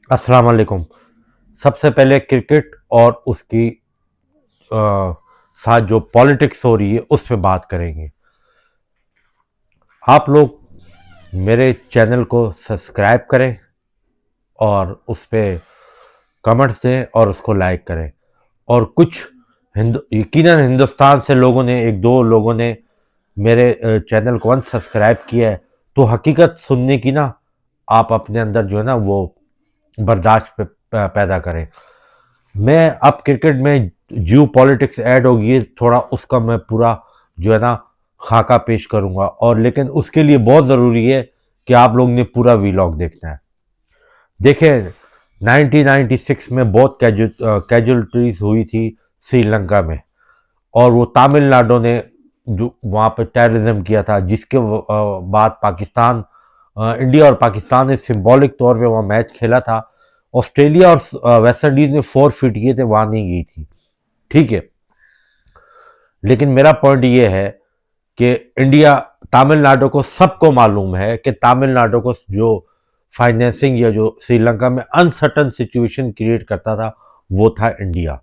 अस्सलाम वालेकुम। सबसे पहले क्रिकेट और उसकी साथ जो पॉलिटिक्स हो रही है उस पे बात करेंगे। आप लोग मेरे चैनल को सब्सक्राइब करें और उस पे कमेंट्स दें और उसको लाइक करें। और कुछ यकीनन हिंदुस्तान से लोगों ने, एक दो लोगों ने मेरे चैनल को अनसब्सक्राइब किया है, तो हकीकत सुनने की ना आप अपने अंदर जो है ना वो बर्दाश्त पैदा करें। मैं अब क्रिकेट में जियो पॉलिटिक्स ऐड होगी, थोड़ा उसका मैं पूरा जो है ना खाका पेश करूंगा, और लेकिन उसके लिए बहुत ज़रूरी है कि आप लोग ने पूरा वीलॉग देखना है। देखें, 1996 में बहुत कैजुअलिटीज हुई थी श्रीलंका में, और वो तमिलनाडु ने जो वहाँ पे टेररिज्म किया था, जिसके बाद पाकिस्तान, इंडिया और पाकिस्तान ने सिंबॉलिक तौर पे वहाँ मैच खेला था। ऑस्ट्रेलिया और वेस्ट इंडीज ने 4 फीट किए थे, वहाँ नहीं गई थी। ठीक है, लेकिन मेरा पॉइंट ये है कि इंडिया, तमिलनाडु को सबको मालूम है कि तमिलनाडु को जो फाइनेंसिंग या जो श्रीलंका में अनसर्टन सिचुएशन क्रिएट करता था वो था इंडिया।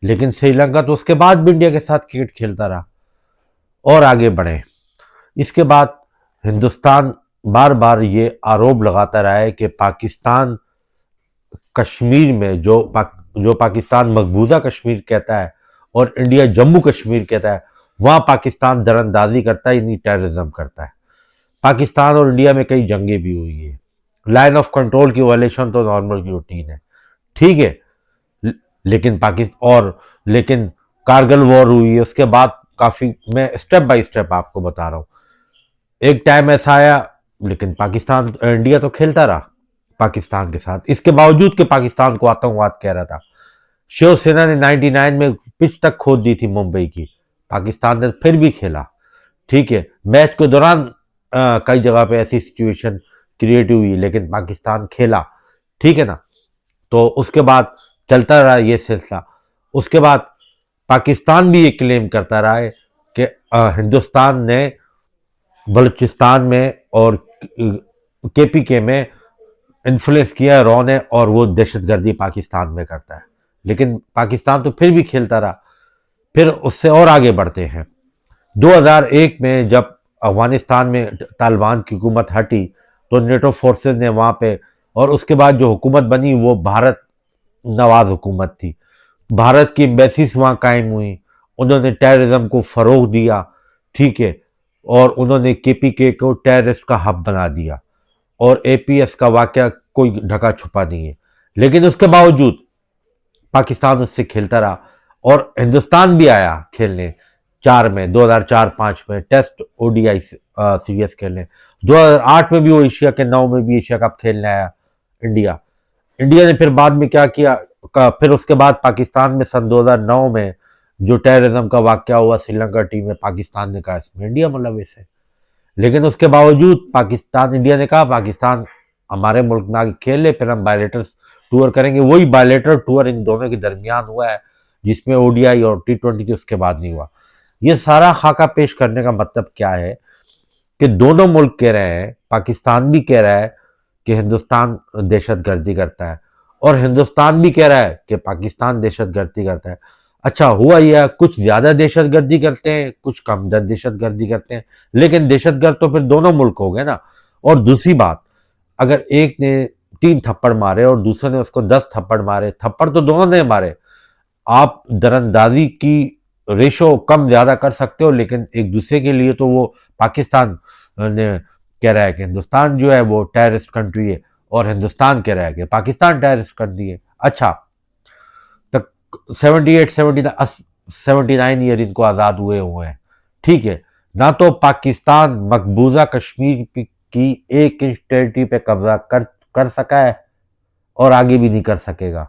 लेकिन श्रीलंका तो उसके बाद भी इंडिया के साथ क्रिकेट खेलता रहा और आगे बढ़े। इसके बाद हिंदुस्तान बार बार ये आरोप लगाता रहा है कि पाकिस्तान कश्मीर में जो पाकिस्तान मकबूजा कश्मीर कहता है और इंडिया जम्मू कश्मीर कहता है, वहां पाकिस्तान दरअंदाजी करता है, यानी टेररिज्म करता है। पाकिस्तान और इंडिया में कई जंगें भी हुई है। लाइन ऑफ कंट्रोल की वायलेशन तो नॉर्मल की रूटीन है। ठीक है, लेकिन लेकिन कारगिल वॉर हुई है, उसके बाद काफी, मैं स्टेप बाय स्टेप आपको बता रहा हूँ। एक टाइम ऐसा आया, लेकिन पाकिस्तान, इंडिया तो खेलता रहा पाकिस्तान के साथ, इसके बावजूद कि पाकिस्तान को आतंकवाद कह रहा था। शिवसेना ने 99 में पिच तक खोद दी थी मुंबई की, पाकिस्तान ने फिर भी खेला। ठीक है, मैच के दौरान कई जगह पे ऐसी सिचुएशन क्रिएट हुई, लेकिन पाकिस्तान खेला। ठीक है ना। तो उसके बाद चलता रहा ये सिलसिला। उसके बाद पाकिस्तान भी ये क्लेम करता रहा है कि हिंदुस्तान ने बलूचिस्तान में और केपीके में इन्फ्लुएंस किया है रॉ ने, और वो दहशतगर्दी पाकिस्तान में करता है। लेकिन पाकिस्तान तो फिर भी खेलता रहा। फिर उससे और आगे बढ़ते हैं। 2001 में जब अफगानिस्तान में तालिबान की हुकूमत हटी, तो नेटो फोर्सेस ने वहाँ पे, और उसके बाद जो हुकूमत बनी वो भारत नवाज हुकूमत थी। भारत की एम्बेसीज वहाँ कायम हुई, उन्होंने टेररिज्म को फ़रोग दिया। ठीक है, और उन्होंने केपीके को टेररिस्ट का हब बना दिया, और एपीएस का वाकया कोई ढका छुपा नहीं है। लेकिन उसके बावजूद पाकिस्तान उससे खेलता रहा, और हिंदुस्तान भी आया खेलने 2004-5 में टेस्ट ओडीआई सीरीज खेलने। 2008 में भी वो एशिया के 9 में भी एशिया कप खेलने आया इंडिया। इंडिया ने फिर बाद में क्या किया, फिर उसके बाद पाकिस्तान में सन 2009 में जो टेररिज्म का वाकया हुआ श्रीलंका टीम में, पाकिस्तान ने कहा इसमें इंडिया मुलविस है। लेकिन उसके बावजूद इंडिया ने कहा पाकिस्तान हमारे मुल्क में आगे खेल ले, फिर हम बायलेटर टूर करेंगे। वही बायलेटर टूर इन दोनों के दरमियान हुआ है, जिसमें ओडीआई और टी20 की उसके बाद नहीं हुआ। ये सारा खाका पेश करने का मतलब क्या है कि दोनों मुल्क कह रहे हैं, पाकिस्तान भी कह रहा है कि हिंदुस्तान दहशतगर्दी करता है, और हिंदुस्तान भी कह रहा है कि पाकिस्तान दहशतगर्दी करता है। अच्छा हुआ यह, कुछ ज्यादा दहशतगर्दी करते हैं, कुछ कम दहशतगर्दी करते हैं, लेकिन दहशतगर्द तो फिर दोनों मुल्क हो गए ना। और दूसरी बात, अगर एक ने 3 थप्पड़ मारे और दूसरे ने उसको 10 थप्पड़ मारे, थप्पड़ तो दोनों ने मारे, आप दरअंदाजी की रेशो कम ज्यादा कर सकते हो, लेकिन एक दूसरे के लिए तो वो पाकिस्तान ने कह रहा है कि हिंदुस्तान जो है वो टेररिस्ट कंट्री है, और हिंदुस्तान कह रहा है कि पाकिस्तान टेररिस्ट कंट्री है। अच्छा, तक 79 ईयर इनको आज़ाद हुए हैं। ठीक है, ना तो पाकिस्तान मकबूजा कश्मीर की 1 इंच टेरिटरी पे कब्जा कर सका है, और आगे भी नहीं कर सकेगा।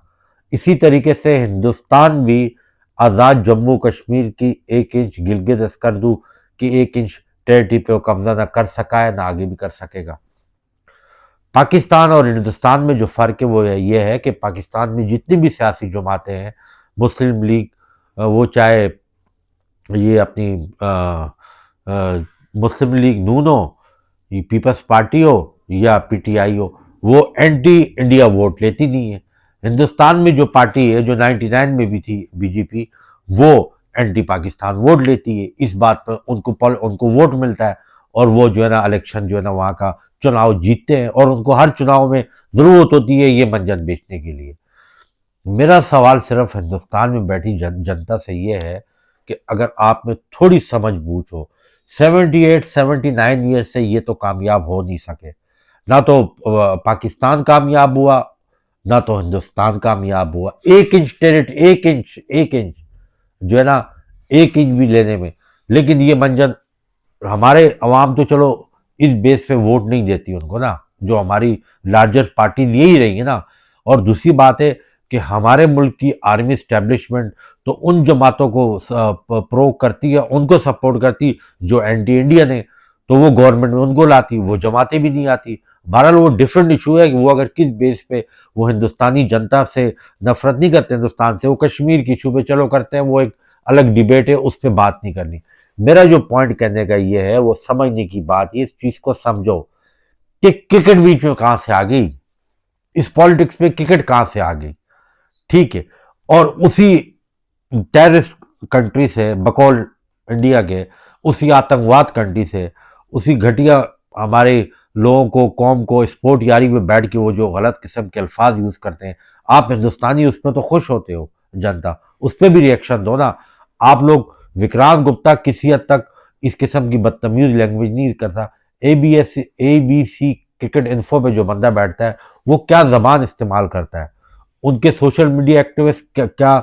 इसी तरीके से हिंदुस्तान भी आज़ाद जम्मू कश्मीर की 1 इंच, गिलगित अस्करदू की 1 इंच टेरिटरी पे कब्जा ना कर सका है, ना आगे भी कर सकेगा। पाकिस्तान और हिंदुस्तान में जो फ़र्क है वो ये है कि पाकिस्तान में जितनी भी सियासी जमातें हैं, मुस्लिम लीग, वो चाहे ये अपनी मुस्लिम लीग नून हो, ये पीपल्स पार्टी हो, या पीटीआई हो, वो एंटी इंडिया वोट लेती नहीं है। हिंदुस्तान में जो पार्टी है जो 99 में भी थी बीजेपी, वो एंटी पाकिस्तान वोट लेती है। इस बात पर उनको वोट मिलता है और वो जो है ना इलेक्शन जो है ना वहाँ का चुनाव जीतते हैं और उनको हर चुनाव में जरूरत होती है ये मंजन बेचने के लिए। मेरा सवाल सिर्फ हिंदुस्तान में बैठी जनता से ये है कि अगर आप में थोड़ी समझ बूझ हो, 78-79 ईयर से ये तो कामयाब हो नहीं सके। ना तो पाकिस्तान कामयाब हुआ, ना तो हिंदुस्तान कामयाब हुआ। 1 इंच टेरिट, 1 इंच, 1 इंच जो है ना, 1 इंच भी लेने में। लेकिन ये मंजन हमारे अवाम तो चलो इस बेस पे वोट नहीं देती उनको ना, जो हमारी लार्जेस्ट पार्टी ले ही रही है ना। और दूसरी बात है कि हमारे मुल्क की आर्मी स्टैब्लिशमेंट तो उन जमातों को प्रो करती है, उनको सपोर्ट करती जो एंटी इंडियन है, तो वो गवर्नमेंट में उनको लाती, वो जमातें भी नहीं आती। बहरहाल वो डिफरेंट इशू है कि वो अगर किस बेस पे वो हिंदुस्तानी जनता से नफरत नहीं करते, हिंदुस्तान से, वो कश्मीर की इशू पे चलो करते हैं, वो एक अलग डिबेट है, उस पर बात नहीं करनी। मेरा जो पॉइंट कहने का ये है, वो समझने की बात है, इस चीज को समझो कि क्रिकेट बीच में कहां से आ गई, इस पॉलिटिक्स में क्रिकेट कहां से आ गई। ठीक है। और उसी टेररिस्ट कंट्री से, बकौल इंडिया के, उसी आतंकवाद कंट्री से, उसी घटिया हमारे लोगों को, कौम को स्पोर्ट यारी में बैठ के वो जो गलत किस्म के अल्फाज यूज करते हैं, आप हिंदुस्तानी उसमें तो खुश होते हो, जनता उस पर भी रिएक्शन दो ना। आप लोग, विक्रांत गुप्ता किसी हद तक इस किस्म की बदतमीज लैंग्वेज नहीं करता। ABC क्रिकेट इन्फो पे जो बंदा बैठता है, वो क्या जबान इस्तेमाल करता है, उनके सोशल मीडिया एक्टिविस्ट क्या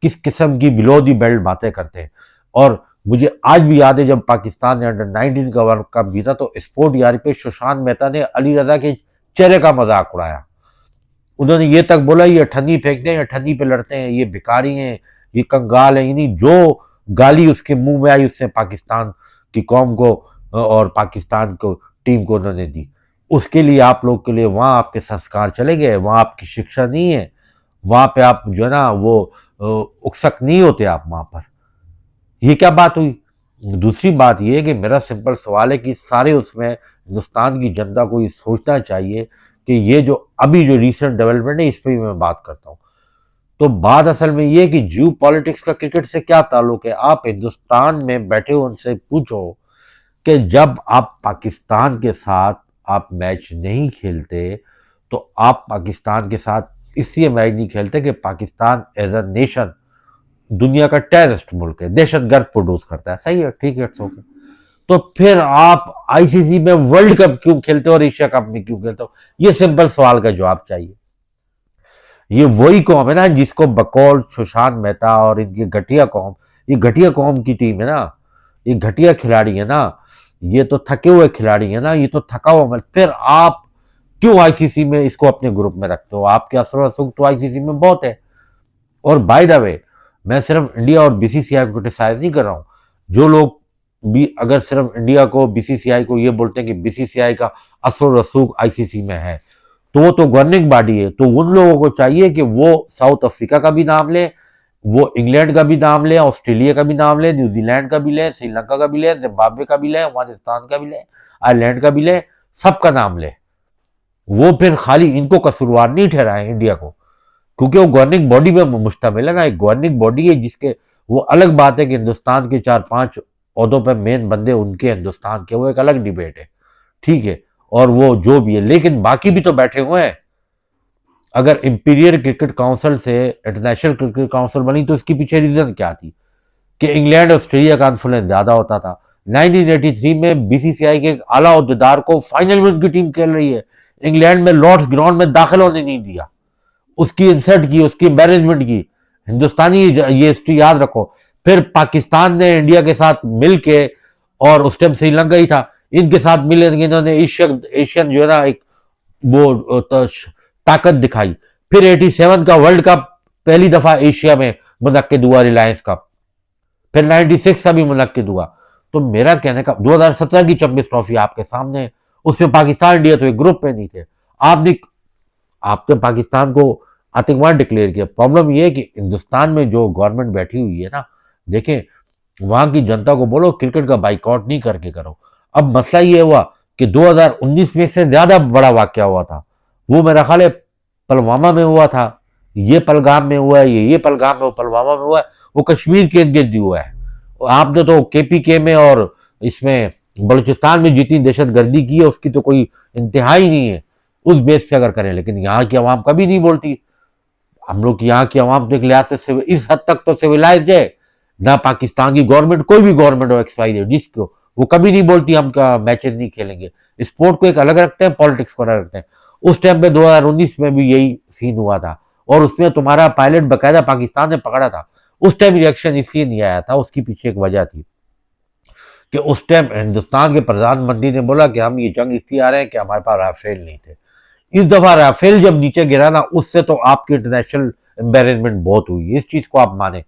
किस किस्म की बिलो दी बेल्ट बातें करते हैं। और मुझे आज भी याद है जब पाकिस्तान ने अंडर 19 का वर्ल्ड कप जीता तो स्पोर्ट यारी पे सुशांत मेहता ने अली रजा के चेहरे का मजाक उड़ाया। उन्होंने ये तक बोला ये ठन्नी फेंकते हैं, ठन्नी पे लड़ते हैं, ये भिखारी हैं, ये कंगाल हैं। यानी जो गाली उसके मुंह में आई उसने पाकिस्तान की कौम को और पाकिस्तान को टीम को उन्होंने दी। उसके लिए आप लोग के लिए वहां आपके संस्कार चले गए, वहां आपकी शिक्षा नहीं है, वहां पे आप जो है ना वो उकसक नहीं होते आप वहां पर। ये क्या बात हुई। दूसरी बात ये है कि मेरा सिंपल सवाल है कि सारे उसमें हिंदुस्तान की जनता को ये सोचना चाहिए कि ये जो अभी जो रिसेंट डेवलपमेंट है इस पर भी मैं बात करता हूँ। तो बात असल में ये है कि जियो पॉलिटिक्स का क्रिकेट से क्या ताल्लुक है। आप हिंदुस्तान में बैठे हो उनसे पूछो कि जब आप पाकिस्तान के साथ आप मैच नहीं खेलते तो आप पाकिस्तान के साथ इसलिए मैच नहीं खेलते कि पाकिस्तान एज अ नेशन दुनिया का टेररिस्ट मुल्क है, दहशतगर्द प्रोड्यूस करता है। सही है, ठीक है, ओके। तो फिर आप आईसीसी में वर्ल्ड कप क्यों खेलते हो और एशिया कप में क्यों खेलते हो? ये सिंपल सवाल का जवाब चाहिए। ये वही कौम है ना जिसको बकौल सुशांत मेहता और इनकी घटिया कौम, ये घटिया कौम की टीम है ना, ये घटिया खिलाड़ी है ना, ये तो थके हुए खिलाड़ी है ना, ये तो थका हुआ। फिर आप क्यों आईसीसी में इसको अपने ग्रुप में रखते हो? आपके असर सुख तो आईसीसी में बहुत है। और बाय द वे, मैं सिर्फ इंडिया और बीसीसीआई को क्रिटिसाइज नहीं कर रहा हूँ। जो लोग भी अगर सिर्फ इंडिया को, बीसीसीआई को ये बोलते हैं कि बीसीसीआई का असर रसूख आईसीसी में है, तो वो तो गवर्निंग बॉडी है। तो उन लोगों को चाहिए कि वो साउथ अफ्रीका का भी नाम ले, वो इंग्लैंड का भी नाम ले, ऑस्ट्रेलिया का भी नाम ले, न्यूजीलैंड का भी ले, श्रीलंका का भी ले, जिम्बाब्वे का भी ले, अफगानिस्तान का भी ले, आयरलैंड का भी ले, सबका नाम ले। वो फिर खाली इनको कसूरवार नहीं ठहराए इंडिया को, क्योंकि वो गवर्निंग बॉडी में मुश्तमिल है ना, एक गवर्निंग बॉडी है जिसके, वो अलग बात है कि हिंदुस्तान के 4-5 ओहदों पर मेन बंदे उनके हिंदुस्तान के, वो एक अलग डिबेट है, ठीक है। और वो जो भी है, लेकिन बाकी भी तो बैठे हुए हैं। अगर इंपीरियल क्रिकेट काउंसिल से इंटरनेशनल क्रिकेट काउंसिल बनी तो इसके पीछे रीजन क्या थी कि इंग्लैंड ऑस्ट्रेलिया का इन्फ्लुएंस ज्यादा होता था। 1983 में बीसीसीआई के एक आला अहदेदार को फाइनल में उनकी टीम खेल रही है, इंग्लैंड में लॉर्ड्स ग्राउंड में दाखिल होने नहीं दिया, उसकी इंसल्ट की, उसकी मैनेजमेंट की। हिंदुस्तानी ये हिस्ट्री याद रखो। फिर पाकिस्तान ने इंडिया के साथ मिलके, और उस टाइम श्रीलंका ही था, इनके साथ मिले इन्होंने एशियन जो है ना एक वो ताकत दिखाई। फिर 87 का वर्ल्ड कप पहली दफा एशिया में मुनक्किद हुआ, रिलायंस कप। फिर 96 का भी मुनक्किद हुआ। तो मेरा कहने का, 2017 की चैंपियंस ट्रॉफी आपके सामने है, उसमें पाकिस्तान इंडिया तो एक ग्रुप में नहीं थे। आपने आपने पाकिस्तान को आतंकवाद डिक्लेयर किया। प्रॉब्लम यह है कि हिंदुस्तान में जो गवर्नमेंट बैठी हुई है ना, देखें, वहां की जनता को बोलो क्रिकेट का बाइकआउट नहीं करके करो। अब मसला ये हुआ कि 2019 में से ज्यादा बड़ा वाकया हुआ था, वो मेरा ख्याल है पुलवामा में हुआ था, ये पलगाम में हुआ है, ये पलगाम में, वो पुलवामा में हुआ है, वो कश्मीर के इर्द गिर्द हुआ है। आपने तो केपीके में और इसमें बलूचिस्तान में जितनी दहशतगर्दी की है उसकी तो कोई इंतहा ही नहीं है उस बेस पे अगर करें। लेकिन यहाँ की आवाम कभी नहीं बोलती। हम लोग यहाँ की आवाम तो एक लिहाज से इस हद तक तो सिविलाइज्ड है ना। पाकिस्तान की गवर्नमेंट, कोई भी गवर्नमेंट हो एक्स वाई जेड, जिसको, वो कभी नहीं बोलती हम का मैचेस नहीं खेलेंगे। स्पोर्ट को एक अलग रखते हैं, पॉलिटिक्स को अलग रखते हैं। उस टाइम पे 2019 में भी यही सीन हुआ था और उसमें तुम्हारा पायलट बकायदा पाकिस्तान ने पकड़ा था। उस टाइम रिएक्शन इसलिए नहीं आया था, उसकी पीछे एक वजह थी कि उस टाइम हिंदुस्तान के प्रधानमंत्री ने बोला कि हम ये जंग इसलिए आ रहे हैं कि हमारे पास राफेल नहीं थे। इस दफा राफेल जब नीचे गिरा ना, उससे तो आपकी इंटरनेशनल एम्बेरसमेंट बहुत हुई, इस चीज को आप माने।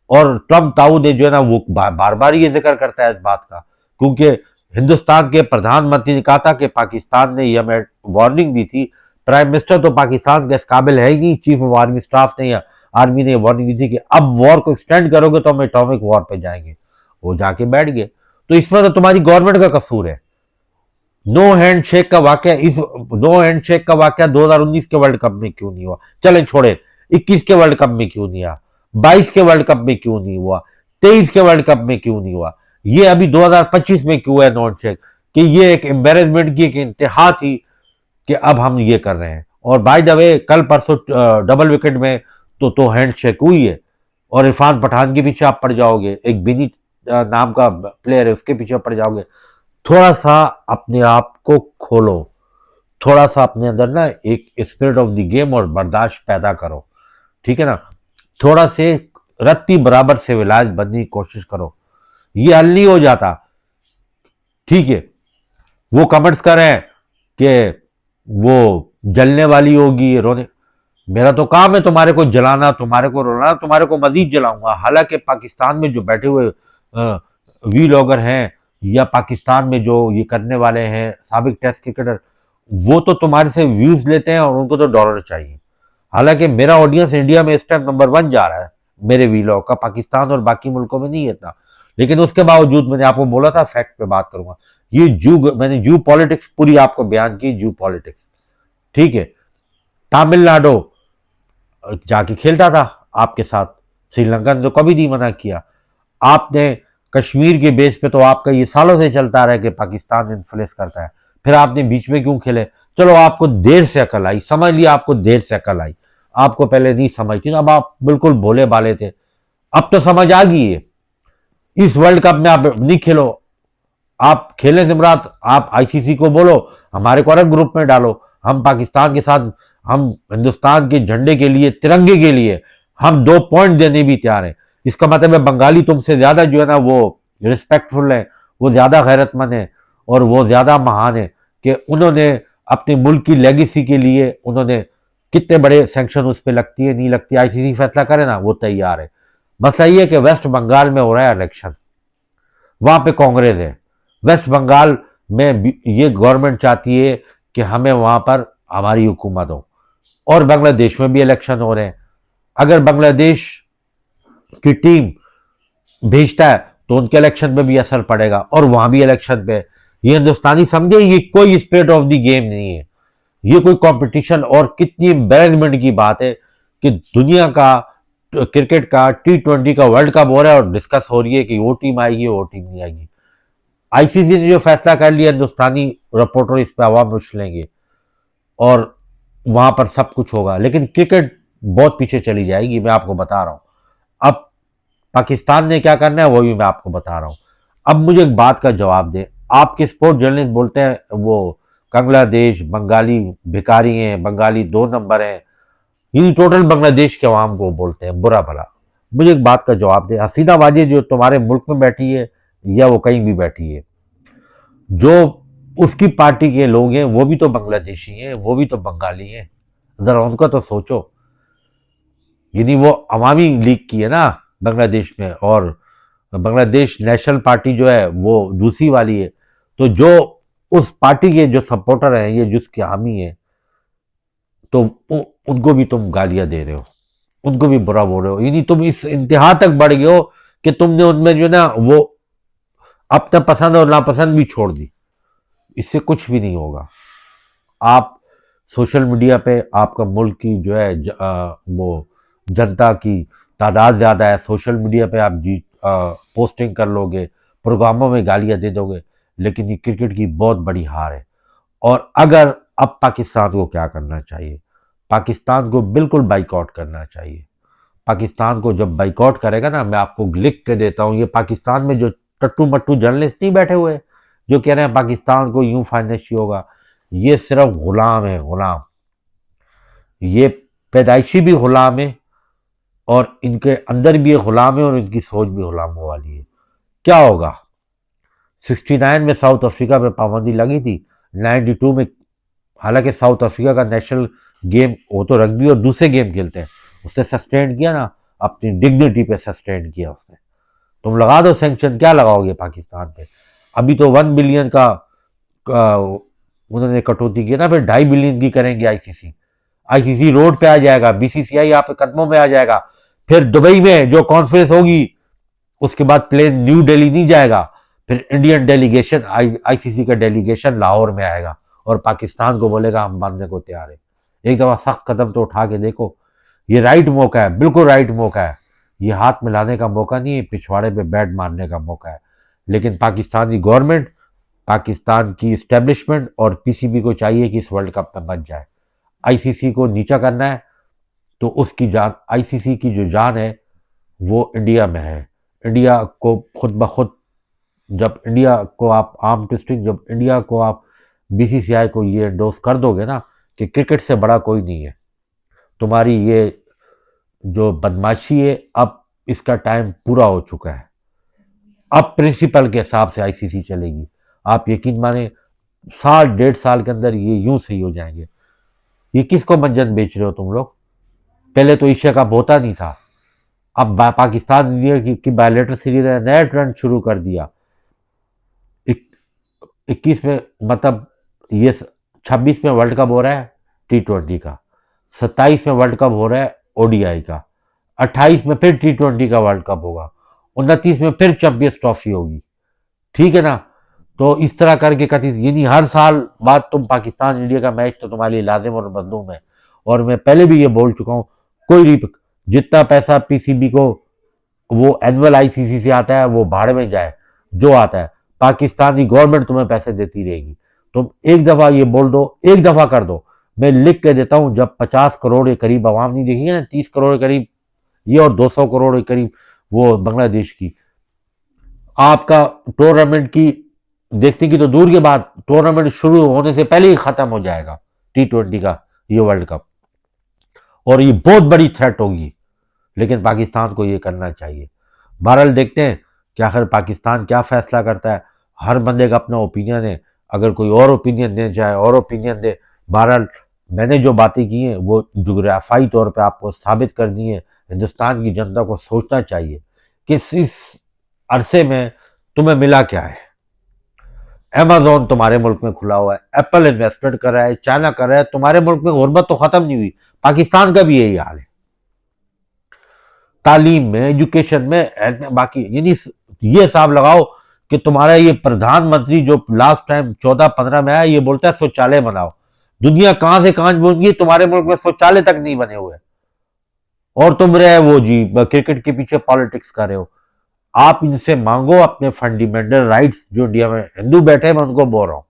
और ट्रम्प ताऊ ने जो है ना वो बार बार ये जिक्र करता है इस बात का, क्योंकि हिंदुस्तान के प्रधानमंत्री ने कहा था कि पाकिस्तान ने यह हमें वार्निंग दी थी। प्राइम मिनिस्टर तो पाकिस्तान के इस काबिल है ही नहीं, चीफ ऑफ आर्मी स्टाफ ने या आर्मी ने वार्निंग दी थी कि अब वॉर को एक्सटेंड करोगे तो हम एटॉमिक वॉर पे जाएंगे। वो जाके बैठ गए। तो इसमें तो तुम्हारी गवर्नमेंट का कसूर है। नो हैंड शेक का वाकया, इस नो हैंड शेक का वाकया 2019 के वर्ल्ड कप में क्यों नहीं हुआ? चलें छोड़े, 21 के वर्ल्ड कप में क्यों नहीं हुआ? 22 के वर्ल्ड कप में क्यों नहीं हुआ? 23 के वर्ल्ड कप में क्यों नहीं हुआ? ये अभी 2025 में क्यों है नो हैंड शेक? कि ये एक एम्बेरसमेंट की एक इंतहा थी कि अब हम ये कर रहे हैं। और बाय द वे कल परसों डबल विकेट में तो हैंड शेक हुई है। और इरफान पठान के पीछे आप पड़ जाओगे, एक बिनी नाम का प्लेयर है उसके पीछे पड़ जाओगे। थोड़ा सा अपने आप को खोलो, थोड़ा सा अपने अंदर ना एक स्पिरिट ऑफ द गेम और बर्दाश्त पैदा करो, ठीक है ना। थोड़ा से रत्ती बराबर सिविलाइज बनने की कोशिश करो, ये हल नहीं हो जाता, ठीक है। वो कमेंट्स कर रहे हैं कि वो जलने वाली होगी, रोने। मेरा तो काम है तुम्हारे को जलाना, तुम्हारे को रोना, तुम्हारे को मजीद जलाऊंगा। हालांकि पाकिस्तान में जो बैठे हुए वी लॉगर हैं या पाकिस्तान में जो ये करने वाले हैं साबिक टेस्ट क्रिकेटर, वो तो तुम्हारे से व्यूज लेते हैं और उनको तो डॉलर चाहिए। हालांकि मेरा ऑडियंस इंडिया में इस टाइम नंबर 1 जा रहा है मेरे वी लॉग का, पाकिस्तान और बाकी मुल्कों में नहीं है इतना। लेकिन उसके बावजूद मैंने आपको बोला था, फैक्ट पे बात करूंगा। ये मैंने जू पॉलिटिक्स पूरी आपको बयान की, जू पॉलिटिक्स, ठीक है। तमिलनाडु जाके खेलता था आपके साथ, श्रीलंका ने तो कभी नहीं मना किया। आपने कश्मीर के बेस पे तो आपका ये सालों से चलता रहा है कि पाकिस्तान इन्फ्लुएंस करता है, फिर आपने बीच में क्यों खेले? चलो आपको देर से अकल आई, समझ लिया आपको देर से अकल आई, आपको पहले नहीं समझ थी, अब आप बिल्कुल भोले भाले थे, अब तो समझ आ गई है। इस वर्ल्ड कप में आप नहीं खेलो, आप खेले सिमरात, आप आईसीसी को बोलो हमारे को अलग ग्रुप में डालो। हम पाकिस्तान के साथ, हम हिंदुस्तान के झंडे के लिए, तिरंगे के लिए हम 2 पॉइंट देने भी तैयार हैं। इसका मतलब है बंगाली तुमसे ज्यादा जो है ना वो रिस्पेक्टफुल है, वो ज्यादा गैरतमंद है और वो ज्यादा महान है कि उन्होंने अपने मुल्क की लेगेसी के लिए उन्होंने कितने बड़े सैंक्शन उस पर लगती है नहीं लगती, आईसीसी फैसला करे ना, वो तैयार है। मसला ये है कि वेस्ट बंगाल में हो रहा है इलेक्शन, वहां पे कांग्रेस है। वेस्ट बंगाल में ये गवर्नमेंट चाहती है कि हमें वहां पर हमारी हुकूमत हो। और बांग्लादेश में भी इलेक्शन हो रहे हैं। अगर बांग्लादेश की टीम भेजता है तो उनके इलेक्शन पे भी असर पड़ेगा और वहां भी इलेक्शन पे। ये हिंदुस्तानी समझे, ये कोई स्पिरिट ऑफ द गेम नहीं है, ये कोई कंपटीशन। और कितनी एम्बेरसमेंट की बात है कि दुनिया का क्रिकेट का T20 का वर्ल्ड कप हो रहा है और डिस्कस हो रही है कि वो टीम आएगी वो टीम नहीं आएगी। आईसीसी ने जो फैसला कर लिया, हिंदुस्तानी रिपोर्टर इस पर हवा में उछलेंगे और वहां पर सब कुछ होगा, लेकिन क्रिकेट बहुत पीछे चली जाएगी, मैं आपको बता रहा हूं। अब पाकिस्तान ने क्या करना है वो भी मैं आपको बता रहा हूं। अब मुझे एक बात का जवाब दे, आपके स्पोर्ट जर्नलिस्ट बोलते हैं वो बांग्लादेश बंगाली भिखारी हैं, बंगाली 2 नंबर हैं, ये टोटल बांग्लादेश के अवाम को बोलते हैं बुरा भला। मुझे एक बात का जवाब दे, हसीना वाजी जो तुम्हारे मुल्क में बैठी है या वो कहीं भी बैठी है, जो उसकी पार्टी के लोग हैं वो भी तो बांग्लादेशी हैं, वो भी तो बंगाली हैं, जरा उनका तो सोचो। यानी वो अवामी लीग की है ना बांग्लादेश में, और बांग्लादेश नेशनल पार्टी जो है वो दूसरी वाली है। तो जो उस पार्टी के जो सपोर्टर हैं, ये जिसके हामी हैं, तो उनको भी तुम गालियां दे रहे हो, उनको भी बुरा बोल रहे हो। यानी तुम इस इंतहा तक बढ़ गए हो कि तुमने उनमें जो ना वो अपना पसंद और नापसंद भी छोड़ दी। इससे कुछ भी नहीं होगा। आप सोशल मीडिया पे आपका मुल्क की जो है वो जनता की तादाद ज़्यादा है, सोशल मीडिया पे आप पोस्टिंग कर लोगे, प्रोग्रामों में गालियाँ दे दोगे, लेकिन ये क्रिकेट की बहुत बड़ी हार है। और अगर अब पाकिस्तान को क्या करना चाहिए? पाकिस्तान को बिल्कुल बाइकआउट करना चाहिए। पाकिस्तान को जब बाइकआउट करेगा ना, मैं आपको लिख के देता हूँ, ये पाकिस्तान में जो टट्टू मट्टू जर्नलिस्ट नहीं बैठे हुए जो कह रहे हैं पाकिस्तान को यूं फाइनेंशियल होगा, ये सिर्फ गुलाम है, गुलाम। ये पैदाइशी भी गुलाम है और इनके अंदर भी ये गुलाम है और इनकी सोच भी गुलामों वाली है। क्या होगा? 69 में साउथ अफ्रीका पे पाबंदी लगी थी, 92 में, हालांकि साउथ अफ्रीका का नेशनल गेम वो तो रग्बी और दूसरे गेम खेलते हैं, उससे सस्टेंड किया ना, अपनी डिग्निटी पे सस्टेंड किया उसने। तुम लगा दो सैंक्शन, क्या लगाओगे पाकिस्तान पे? अभी तो 1 बिलियन का उन्होंने कटौती की ना, फिर 2.5 बिलियन की करेंगे। आईसीसी आईसीसी रोड पे आ जाएगा, बीसीसीआई आप कदमों में आ जाएगा। फिर दुबई में जो कॉन्फ्रेंस होगी उसके बाद प्लेन न्यू दिल्ली नहीं जाएगा, फिर इंडियन डेलीगेशन, आईसीसी का डेलीगेशन लाहौर में आएगा और पाकिस्तान को बोलेगा हम मानने को तैयार है। एक दफा सख्त कदम तो उठा के देखो, ये राइट मौका है, बिल्कुल राइट मौका है। ये हाथ मिलाने का मौका नहीं है, पिछवाड़े पे बैट मारने का मौका है। लेकिन पाकिस्तानी गवर्नमेंट, पाकिस्तान की इस्टेब्लिशमेंट और पीसीबी को चाहिए कि इस वर्ल्ड कप में बच जाए। आईसीसी को नीचा करना है तो उसकी जान, आईसीसी की जो जान है वो इंडिया में है। इंडिया को खुद ब खुद, जब इंडिया को आप आर्म ट्विस्टिंग, जब इंडिया को आप बीसीसीआई को ये एंडोर्स कर दोगे ना कि क्रिकेट से बड़ा कोई नहीं है, तुम्हारी ये जो बदमाशी है अब इसका टाइम पूरा हो चुका है। अब प्रिंसिपल के हिसाब से आईसीसी चलेगी। आप यकीन माने 1.5 साल के अंदर ये यूं सही हो जाएंगे। ये किसको मंजन बेच रहे हो तुम लोग? पहले तो एशिया कप होता नहीं था, अब पाकिस्तान इंडिया की बायलेटर सीरीज ने नया ट्रेंड शुरू कर दिया। 21 में, मतलब ये 26 में वर्ल्ड कप हो रहा है T20 का, 27 में वर्ल्ड कप हो रहा है ओडीआई का, 28 में फिर T20 का वर्ल्ड कप होगा, 29 में फिर चैंपियंस ट्रॉफी होगी। ठीक है ना? तो इस तरह करके कथित, यानी हर साल बाद तुम पाकिस्तान इंडिया का मैच तो तुम्हारे लिए लाजिम और मजलूम है। और मैं पहले भी ये बोल चुका हूँ, कोई जितना पैसा पीसीबी को वो एनुअल आईसीसी से आता है वो भाड़ में जाए, जो आता है पाकिस्तानी गवर्नमेंट तुम्हें पैसे देती रहेगी। तुम एक दफा ये बोल दो, एक दफा कर दो, मैं लिख के देता हूं, जब 50 करोड़ के करीब आवाम नहीं देखेगी ना, 30 करोड़ के करीब ये और 200 करोड़ के करीब वो बांग्लादेश की, आपका टूर्नामेंट की देखने की तो दूर के बाद, टूर्नामेंट शुरू होने से पहले ही खत्म हो जाएगा T20 का ये वर्ल्ड कप। और ये बहुत बड़ी थ्रेट होगी, लेकिन पाकिस्तान को ये करना चाहिए। बहरहाल देखते हैं कि आखिर पाकिस्तान क्या फैसला करता है। हर बंदे का अपना ओपिनियन है, अगर कोई और ओपिनियन देना चाहे और ओपिनियन दे। बहरहाल मैंने जो बातें की हैं वो जोग्राफाई तौर पे आपको साबित कर दी है। हिंदुस्तान की जनता को सोचना चाहिए कि इस अरसे में तुम्हें मिला क्या है। अमेजोन तुम्हारे मुल्क में खुला हुआ है, एप्पल इन्वेस्टमेंट कर रहा है, चाइना कर रहा है, तुम्हारे मुल्क में गुर्बत तो खत्म नहीं हुई। पाकिस्तान का भी यही हाल है, तालीम में, एजुकेशन में, बाकी, यानी ये हिसाब लगाओ कि तुम्हारा ये प्रधानमंत्री जो लास्ट टाइम 14-15 में आया, ये बोलता है शौचालय बनाओ। दुनिया कहां से कहां पहुंच गई, तुम्हारे मुल्क में शौचालय तक नहीं बने हुए और तुम रहे वो जी क्रिकेट के पीछे पॉलिटिक्स कर रहे हो। आप इनसे मांगो अपने फंडामेंटल राइट्स, जो इंडिया में हिंदू बैठे हैं, मैं उनको बोल रहा हूं,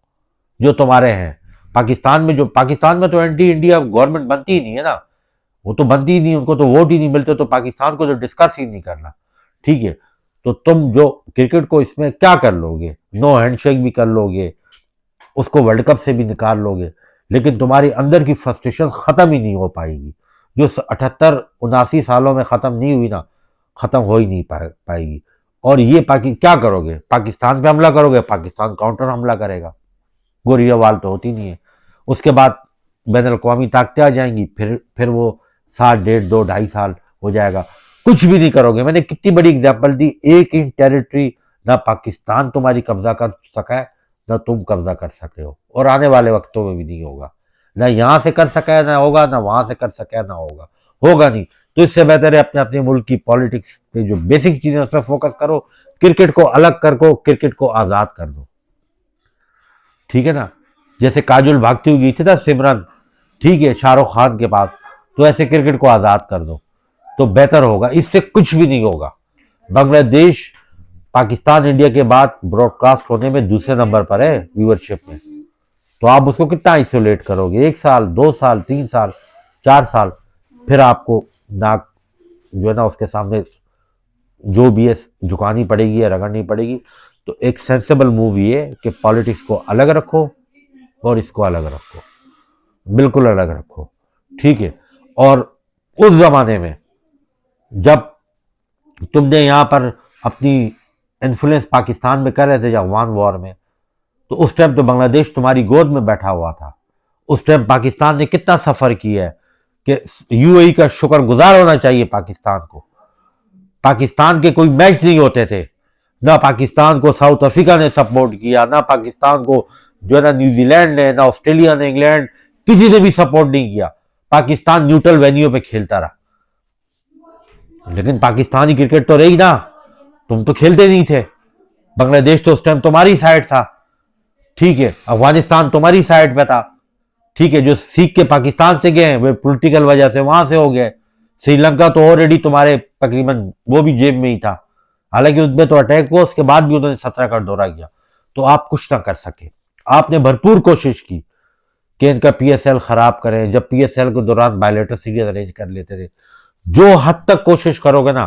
जो तुम्हारे हैं। पाकिस्तान में तो एंटी इंडिया गवर्नमेंट बनती ही नहीं है ना, वो तो बनती ही नहीं, उनको तो वोट ही नहीं मिलते, तो पाकिस्तान को तो डिस्कस ही नहीं करना। ठीक है, तो तुम जो क्रिकेट को इसमें क्या कर लोगे, नो हैंडशेक भी कर लोगे, उसको वर्ल्ड कप से भी निकाल लोगे, लेकिन तुम्हारी अंदर की फ्रस्ट्रेशन खत्म ही नहीं हो पाएगी, जो 78-79 सालों में खत्म नहीं हुई ना, खत्म हो ही नहीं पाएगी। और ये क्या करोगे? पाकिस्तान पे हमला करोगे, पाकिस्तान काउंटर हमला करेगा, गोरिया वाल तो होती नहीं है। उसके बाद बैन अवी ताकतें आ जाएंगी, फिर वो 7, 1.5, 2, 2.5 साल हो जाएगा, कुछ भी नहीं करोगे। मैंने कितनी बड़ी एग्जांपल दी, 1 इंच टेरिटरी ना पाकिस्तान तुम्हारी कब्जा कर सका है, ना तुम कब्जा कर सके हो, और आने वाले वक्तों में भी नहीं होगा। ना यहां से कर सका है ना होगा, ना वहां से कर सका है ना होगा, होगा नहीं। तो इससे बेहतर है अपने अपने मुल्क की पॉलिटिक्स पे जो बेसिक चीजें उस पर फोकस करो, क्रिकेट को अलग कर दो, क्रिकेट को आजाद कर दो। ठीक है ना? जैसे काजुल भागती हुई गई थी ना सिमरन, ठीक है, शाहरुख खान के पास, तो ऐसे क्रिकेट को आज़ाद कर दो तो बेहतर होगा। इससे कुछ भी नहीं होगा। बांग्लादेश पाकिस्तान इंडिया के बाद ब्रॉडकास्ट होने में दूसरे नंबर पर है व्यूअरशिप में। तो आप उसको कितना आइसोलेट करोगे? 1 साल, 2 साल, 3 साल, 4 साल, फिर आपको नाक जो है ना उसके सामने जो भी है झुकानी पड़ेगी या रगड़नी पड़ेगी। तो एक सेंसेबल मूव ये कि पॉलिटिक्स को अलग रखो और इसको अलग रखो, बिल्कुल अलग रखो, ठीक है। और उस जमाने में जब तुमने यहाँ पर अपनी इन्फ्लुएंस पाकिस्तान में कर रहे थे, अफगान वॉर में, तो उस टाइम तो बांग्लादेश तुम्हारी गोद में बैठा हुआ था। उस टाइम पाकिस्तान ने कितना सफर किया है कि यूएई का शुक्रगुजार होना चाहिए पाकिस्तान को। पाकिस्तान के कोई मैच नहीं होते थे, ना पाकिस्तान को साउथ अफ्रीका ने सपोर्ट किया, ना पाकिस्तान को जो है ना न्यूजीलैंड ने, ना ऑस्ट्रेलिया ने, इंग्लैंड, किसी ने भी सपोर्ट नहीं किया। पाकिस्तान न्यूट्रल वेन्यू पे खेलता रहा। लेकिन पाकिस्तानी क्रिकेट तो रही ना, तुम तो खेलते नहीं थे। बांग्लादेश तो उस टाइम तुम्हारी साइड था, ठीक है। अफगानिस्तान तुम्हारी साइड पे था, ठीक है। जो सीख के पाकिस्तान से गए वे पॉलिटिकल वजह से वहां से हो गए। श्रीलंका तो ऑलरेडी तुम्हारे तकरीबन वो भी जेब में ही था, हालांकि उसमें तो अटैक हुआ, उसके बाद भी उन्होंने 17 का दौरा किया, तो आप कुछ ना कर सके। आपने भरपूर कोशिश की कि इनका पीएसएल खराब करें, जब पीएसएल के दौरान बायलेटर सीरीज अरेंज कर लेते थे। जो हद तक कोशिश करोगे ना,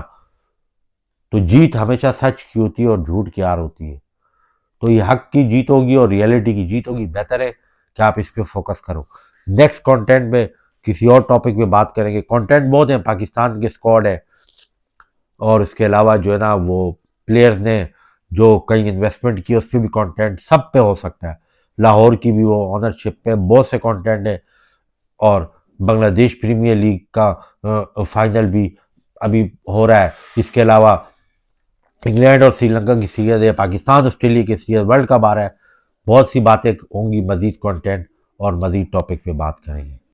तो जीत हमेशा सच की होती है और झूठ की हार होती है। तो ये हक की जीत होगी और रियलिटी की जीत होगी। बेहतर है कि आप इस पर फोकस करो। नेक्स्ट कंटेंट में किसी और टॉपिक पे बात करेंगे। कंटेंट बहुत है, पाकिस्तान के स्क्वाड है और इसके अलावा जो है ना वो प्लेयर्स ने जो कई इन्वेस्टमेंट की उस पर भी कंटेंट, सब पे हो सकता है। लाहौर की भी वो ऑनरशिप पे बहुत से कंटेंट है। और बांग्लादेश प्रीमियर लीग का फाइनल भी अभी हो रहा है। इसके अलावा इंग्लैंड और श्रीलंका की सीरीज है, पाकिस्तान ऑस्ट्रेलिया की सीरीज, वर्ल्ड कप आ रहा है। बहुत सी बातें होंगी, मजीद कंटेंट और मजीद टॉपिक पे बात करेंगे।